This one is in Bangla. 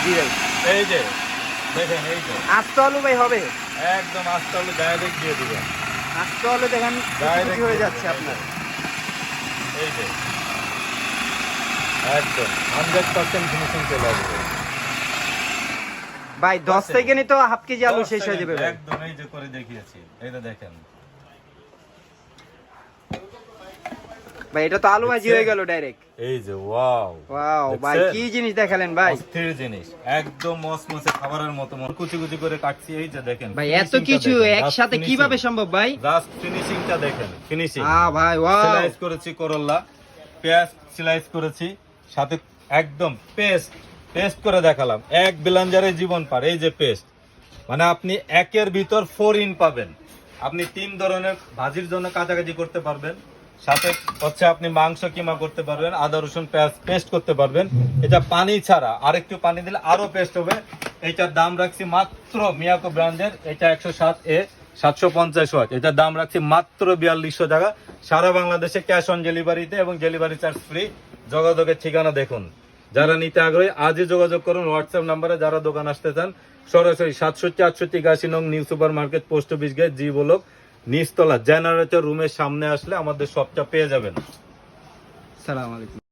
জি ভাই, এই যে দেখেন, এই যে আস্ত আলু ভাই হবে, একদম আস্তে আলু ডাইরেক্ট দিয়ে দিবেন। আস্ত আলু দেখেন Direct কুচি হয়ে দিয়ে যাচ্ছে দিবেন, আপনার। এই যে একদম 100% ফিনিশিং চলে আসবে ভাই 10 সেকেন্ডে তো হাফ কেজি আলু 10 শেষ হয়ে যাবে সেকেন্ড, ভাই। একদম এই যে করে দেখিয়েছি, এইটা দেখেন ভাই এটা তো আলু ভাজি দেখছেন? হয়ে গেল ডাইরেক্ট। এই যে ওয়াও ওয়াও ভাই, দেখছেন? কি জিনিস দেখালেন ভাই। অস্থির জিনিস, একদম মসমসে খাবারের মতো কুচি কুচি করে কাটছি, এই যে দেখেন ভাই এত finishing টা কিছু দেখেন, একসাথে just কিভাবে finishing। সম্ভব ভাই? জাস্ট ফিনিশিংটা দেখেন, ফিনিশিং। ভাই ওয়াও, স্লাইস করেছি করল্লা, পেঁয়াজ স্লাইস করেছি, সাথে একদম পেস্ট করে দেখালাম। এক ব্লেন্ডারে জীবন পার, এই যে পেস্ট, মানে আপনি একের ভিতর 4 ইন পাবেন। আপনি 3 ধরনের ভাজির জন্য কাটাকাটি করতে পারবেন, সাথে হচ্ছে আপনি মাংস কিমা করতে পারবেন, আদা রসুন পেঁয়াজ পেস্ট করতে পারবেন। এটা পানি ছাড়া, আর একটু পানি দিলে আরো পেস্ট হবে। এটার দাম রাখছি মাত্র মিয়াকো ব্র্যান্ডের, এটা 107A 750 ওয়াট, এটার দাম রাখছি মাত্র 4200 টাকা। সারা বাংলাদেশে ক্যাশ অন ডেলিভারিতে এবং ডেলিভারি চার্জ ফ্রি। যোগাযোগের ঠিকানা দেখুন, যারা নিতে আগ্রহী আজই যোগাযোগ করুন হোয়াটসঅ্যাপ নাম্বারে। যারা দোকান আসতে চান সরাসরি 6768 নং new super market, post office gate, G block, নিচতলা জেনারেটর রুমের সামনে আসলে আমাদের শপটা পেয়ে যাবেন। সালাম আলাইকুম।